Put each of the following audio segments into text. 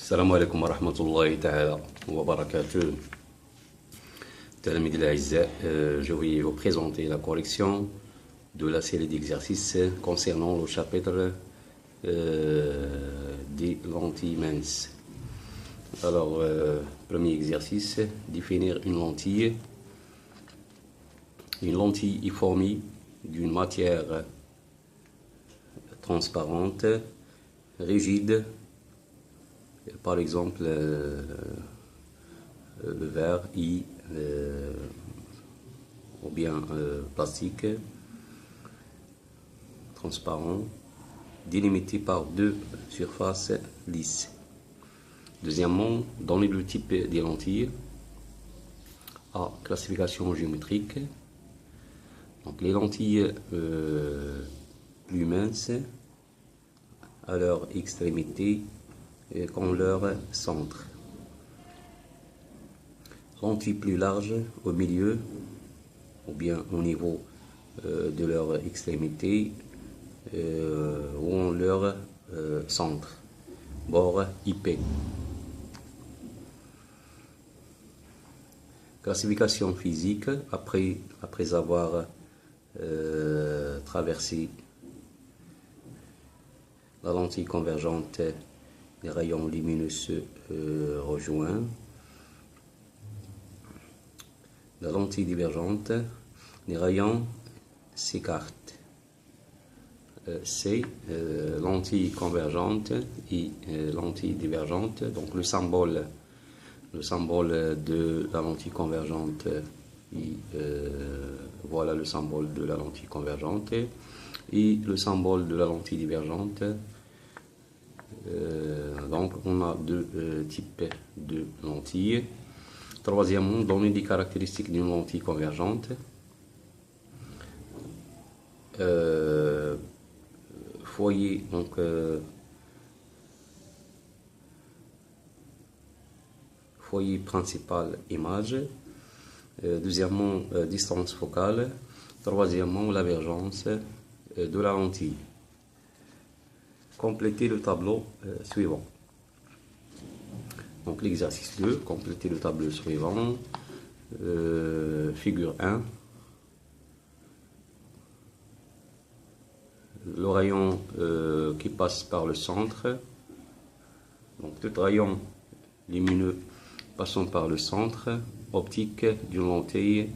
السلام عليكم ورحمة الله تعالى وبركاته. Talamides الأعزاء, je vais vous présenter la correction de la série d'exercices concernant le chapitre des lentilles minces. Alors, premier exercice, définir une lentille. Une lentille est formée d'une matière transparente, rigide, par exemple le verre ou bien plastique transparent, délimité par deux surfaces lisses. Deuxièmement, donner le type des lentilles. A. Classification géométrique. Donc les lentilles plus minces à leur extrémité qu'en leur centre. Lentilles plus larges au milieu ou bien au niveau de leur extrémité ou en leur centre. Bord épais. Classification physique après avoir traversé la lentille convergente, les rayons lumineux se rejoignent. La lentille divergente, les rayons s'écartent. C'est lentille convergente et lentille divergente. Donc le symbole de la lentille convergente, voilà le symbole de la lentille convergente, et le symbole de la lentille divergente. Donc on a deux types de lentilles. Troisièmement, donner des caractéristiques d'une lentille convergente. Foyer, donc foyer principal, image. Deuxièmement, distance focale. Troisièmement, la divergence de la lentille. Compléter le tableau suivant. Donc l'exercice 2, compléter le tableau suivant. Figure 1. Le rayon qui passe par le centre. Donc tout rayon lumineux passant par le centre optique d'une lentille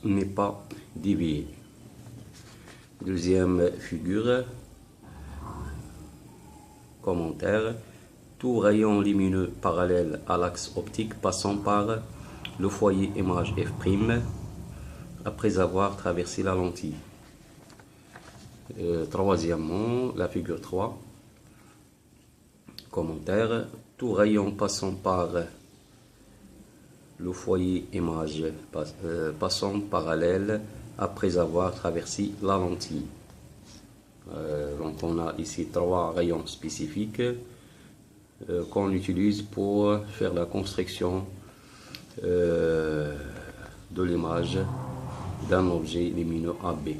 n'est pas dévié. Deuxième figure, commentaire. Tout rayon lumineux parallèle à l'axe optique passant par le foyer image F' après avoir traversé la lentille. Troisièmement, la figure 3. Commentaire. Tout rayon passant par le foyer image passant parallèle après avoir traversé la lentille. Donc on a ici trois rayons spécifiques qu'on utilise pour faire la construction de l'image d'un objet lumineux AB.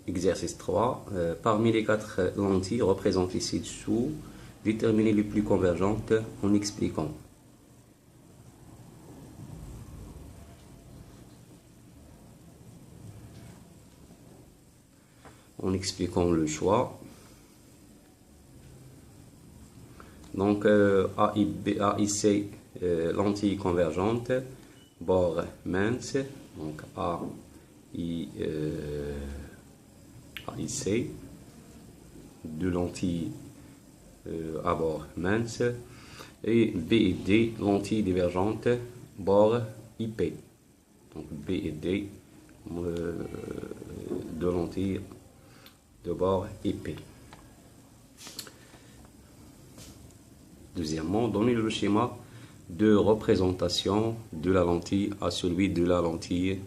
Exercice 3. Parmi les quatre lentilles représentées ci-dessous, déterminez les plus convergentes en expliquant. En expliquant le choix. Donc A et C, lentille convergente, bord mince, donc A et C, deux lentilles à bord mince, et B et D, lentilles divergentes, bord épais. Donc B et D, deux lentilles de bord épais. Deuxièmement, donner le schéma de représentation de la lentille à celui de la lentille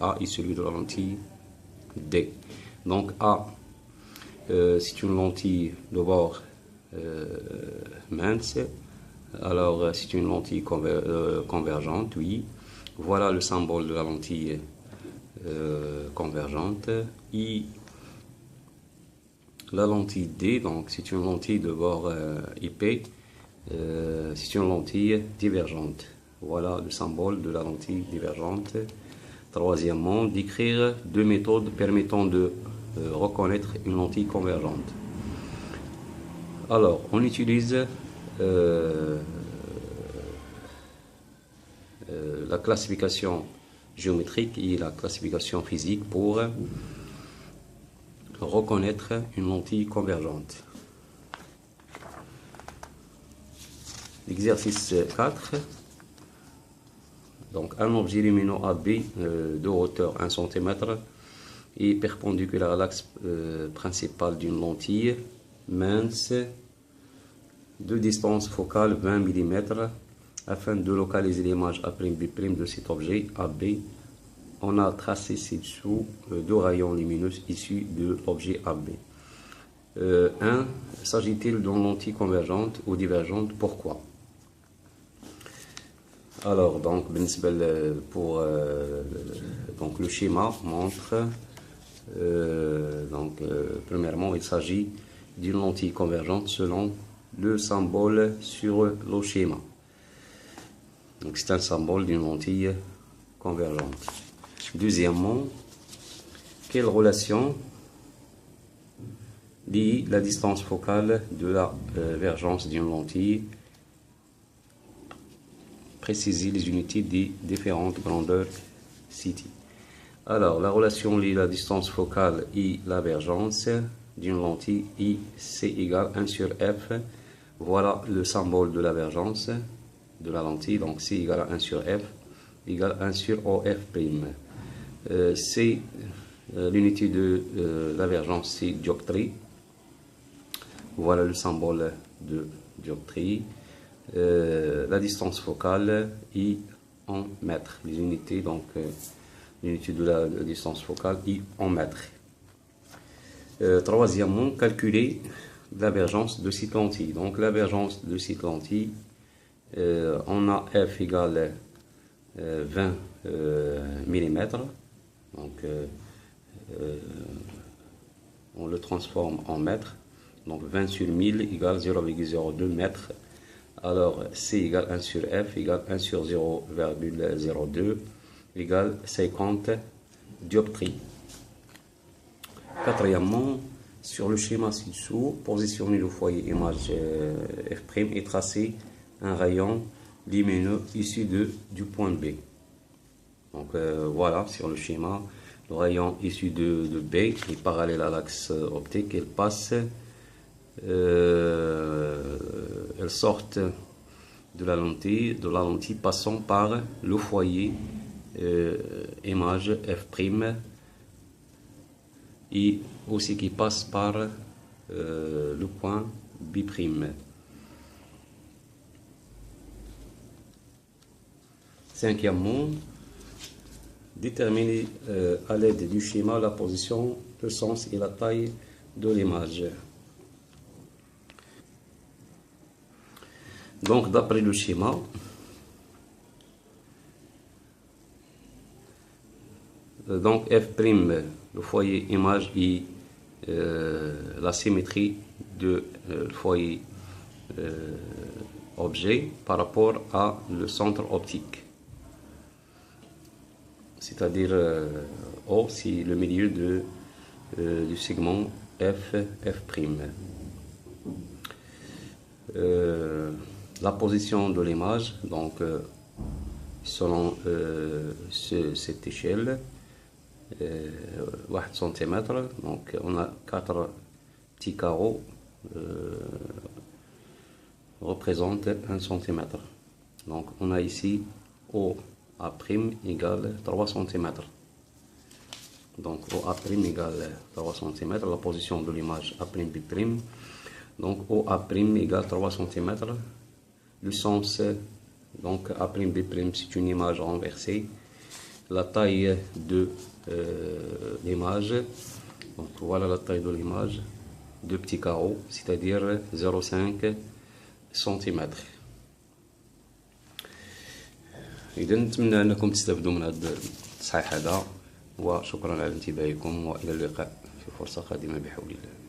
A et celui de la lentille D. Donc A, c'est une lentille de bord mince, alors c'est une lentille convergente, oui. Voilà le symbole de la lentille convergente. Et la lentille D, donc c'est une lentille de bord épais, c'est une lentille divergente. Voilà le symbole de la lentille divergente. Troisièmement, décrire deux méthodes permettant de reconnaître une lentille convergente. Alors, on utilise la classification géométrique et la classification physique pour reconnaître une lentille convergente. L'exercice 4. Donc, un objet lumineux AB de hauteur 1 cm est perpendiculaire à l'axe principal d'une lentille mince de distance focale 20 mm. Afin de localiser l'image A'B' de cet objet AB, on a tracé ci-dessous deux rayons lumineux issus de l'objet AB. 1. S'agit-il d'une lentille convergente ou divergente? Pourquoi? Alors, donc, donc le schéma montre, premièrement, il s'agit d'une lentille convergente selon le symbole sur le schéma. Donc, c'est un symbole d'une lentille convergente. Deuxièmement, quelle relation lie la distance focale de la vergence d'une lentille? Préciser les unités des différentes grandeurs citées. Alors, la relation lie la distance focale et la vergence d'une lentille I, C égale 1 sur F. Voilà le symbole de la vergence de la lentille. Donc, C égale 1 sur F égale 1 sur OF'. C, l'unité de la vergence, c'est dioptrie. Voilà le symbole de dioptrie. La distance focale I en mètres. Les unités, donc l'unité de la distance focale I en mètres. Troisièmement, calculer la vergence de cette lentille. Donc la vergence de cette lentille, on a F égale 20 mm. Donc on le transforme en mètres. Donc 20 sur 1000 égale 0,02 mètres. Alors, C égale 1 sur F égale 1 sur 0,02 égale 50 dioptries. Quatrièmement, sur le schéma ci-dessous, positionnez le foyer image F' et tracez un rayon lumineux issu du point B. Donc voilà, sur le schéma, le rayon issu de B est parallèle à l'axe optique. Il passe, elles sortent de la lentille passant par le foyer image F' et aussi qui passe par le point B'. Cinquièmement, déterminer à l'aide du schéma la position, le sens et la taille de l'image. Donc, d'après le schéma, donc F', le foyer image et la symétrie de foyer objet par rapport à le centre optique. C'est-à-dire O, c'est le milieu du segment F'. La position de l'image, donc selon cette échelle, 1 cm, donc on a 4 petits carreaux représentent 1 cm. Donc on a ici OA' égale 3 cm. Donc OA' égale 3 cm, la position de l'image A'B'. Donc OA' égale 3 cm. Le sens, donc A'B', c'est une image renversée. La taille de l'image, donc voilà la taille de l'image, 2 petits carreaux, c'est-à-dire 0,5 cm. إذا نتمنى أنكم تستافدوا من هذا التصحيح هذا وشكرا على انتباهكم، وإلى اللقاء في فرصة قادمة بحول الله.